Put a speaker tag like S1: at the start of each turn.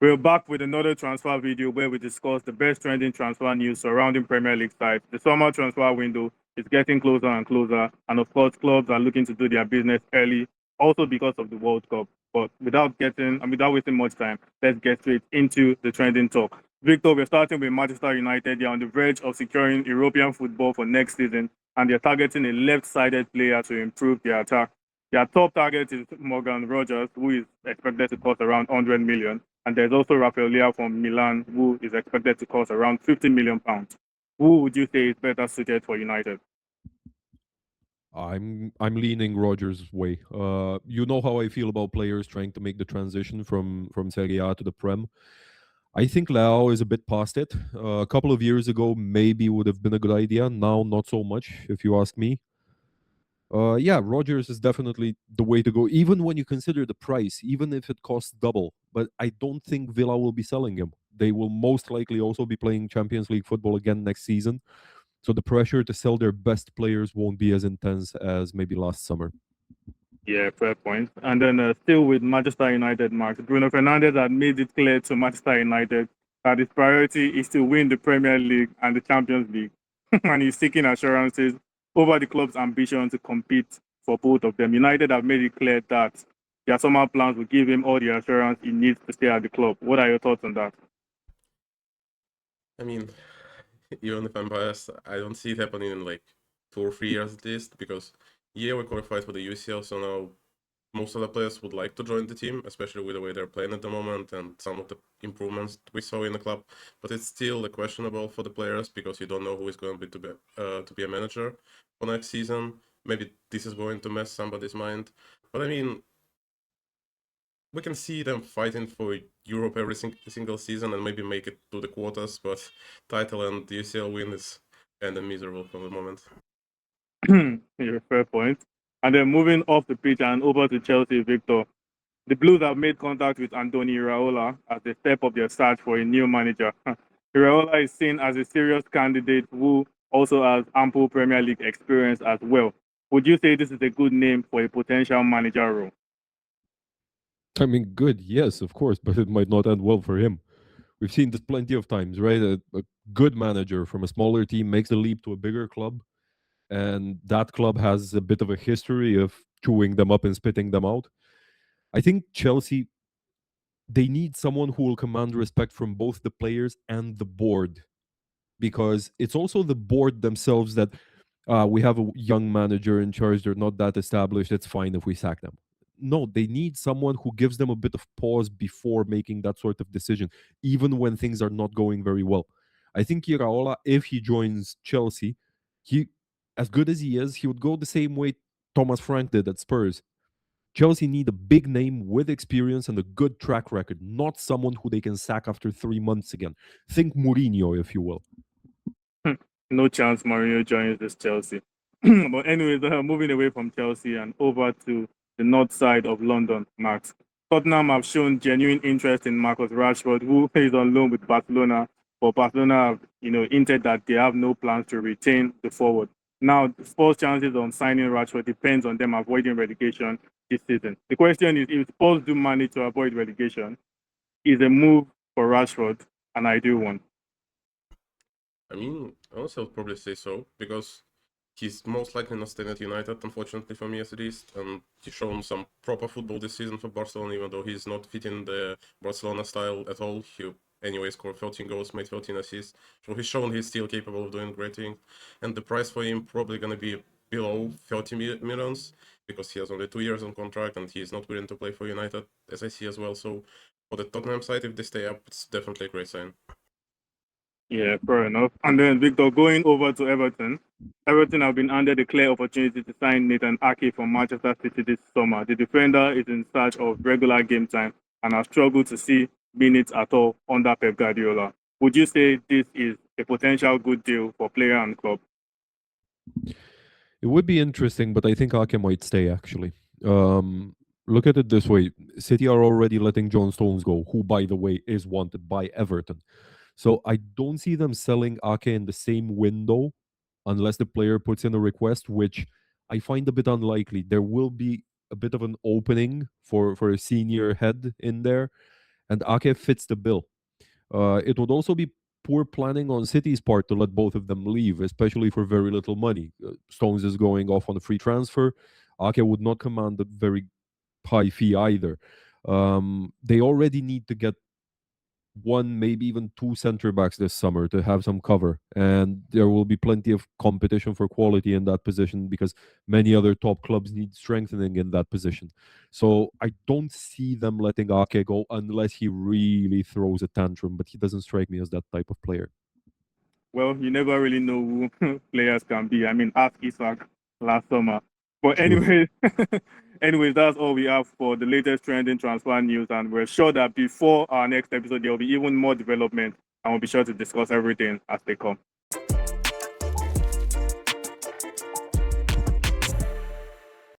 S1: We're back with another transfer video where we discuss the best trending transfer news surrounding Premier League sides. The summer transfer window is getting closer and closer, and of course, clubs are looking to do their business early, also because of the World Cup. But without wasting much time, let's get straight into the trending talk. Victor, we're starting with Manchester United. They're on the verge of securing European football for next season, and they're targeting a left-sided player to improve their attack. Their top target is Morgan Rogers, who is expected to cost around 100 million. And there's also Rafael from Milan, who is expected to cost around £50 million. Who would you say is better suited for United?
S2: I'm leaning Rogers' way. You know how I feel about players trying to make the transition from Serie A to the Prem. I think Leao is a bit past it. A couple of years ago, maybe would have been a good idea. Now, not so much, if you ask me. Yeah, Rogers is definitely the way to go, even when you consider the price, even if it costs double. But I don't think Villa will be selling him. They will most likely also be playing Champions League football again next season. So the pressure to sell their best players won't be as intense as maybe last summer.
S1: Yeah, fair point. And then still with Manchester United, Max, Bruno Fernandes had made it clear to Manchester United that his priority is to win the Premier League and the Champions League. And he's seeking assurances over the club's ambition to compete for both of them. United have made it clear that their summer plans will give him all the assurance he needs to stay at the club. What are your thoughts on that?
S3: I mean, even if I'm biased, I don't see it happening in like 2 or 3 years at least, because yeah, we qualified for the UCL, so now most of the players would like to join the team, especially with the way they're playing at the moment and some of the improvements we saw in the club. But it's still questionable for the players because you don't know who is going to be a manager for next season. Maybe this is going to mess somebody's mind. But I mean, we can see them fighting for Europe every single season and maybe make it to the quarters, but title and the UCL win is kind of miserable for the moment.
S1: Yeah, fair point. And then moving off the pitch and over to Chelsea, Victor. The Blues have made contact with Anthony Iraola as they step up their search for a new manager. Iraola is seen as a serious candidate who also has ample Premier League experience as well. Would you say this is a good name for a potential manager role?
S2: I mean, good, yes, of course, but it might not end well for him. We've seen this plenty of times, right? A good manager from a smaller team makes the leap to a bigger club, and that club has a bit of a history of chewing them up and spitting them out. I think Chelsea, they need someone who will command respect from both the players and the board, because it's also the board themselves that we have a young manager in charge, they're not that established, it's fine if we sack them. No, they need someone who gives them a bit of pause before making that sort of decision, even when things are not going very well. I think Iraola, if he joins Chelsea, he, as good as he is, he would go the same way Thomas Frank did at Spurs. Chelsea need a big name with experience and a good track record, not someone who they can sack after 3 months again. Think Mourinho, if you will.
S1: No chance Mourinho joins this Chelsea. But anyways, moving away from Chelsea and over to the north side of London, Max. Tottenham have shown genuine interest in Marcus Rashford, who is on loan with Barcelona. But Barcelona have, hinted that they have no plans to retain the forward. Now, Spurs' chances on signing Rashford depends on them avoiding relegation this season. The question is, if Spurs do manage to avoid relegation, is a move for Rashford an ideal one?
S3: I mean, honestly, I'd probably say so, because he's most likely not staying at United, unfortunately for me at least, and he's shown some proper football this season for Barcelona, even though he's not fitting the Barcelona style at all. He anyway scored 13 goals, made 13 assists, so he's shown he's still capable of doing great things, and the price for him probably going to be below 30 millions, because he has only 2 years on contract, and he's not willing to play for United, as I see as well, so for the Tottenham side, if they stay up, it's definitely a great sign.
S1: Yeah, fair enough. And then Victor, going over to Everton. Everton have been handed a clear opportunity to sign Nathan Ake from Manchester City this summer. The defender is in search of regular game time and has struggled to see minutes at all under Pep Guardiola. Would you say this is a potential good deal for player and club?
S2: It would be interesting, but I think Ake might stay actually. Look at it this way: City are already letting John Stones go, who, by the way, is wanted by Everton. So I don't see them selling Ake in the same window unless the player puts in a request, which I find a bit unlikely. There will be a bit of an opening for a senior head in there, and Ake fits the bill. It would also be poor planning on City's part to let both of them leave, especially for very little money. Stones is going off on a free transfer. Ake would not command a very high fee either. They already need to get one, maybe even two center backs this summer to have some cover, and there will be plenty of competition for quality in that position because many other top clubs need strengthening in that position. So I don't see them letting Ake go unless he really throws a tantrum, but he doesn't strike me as that type of player.
S1: Well, you never really know who players can be. I mean, ask Isak last summer. But
S2: True.
S1: anyways, that's all we have for the latest trending transfer news. And we're sure that before our next episode, there will be even more development, and we'll be sure to discuss everything as they come.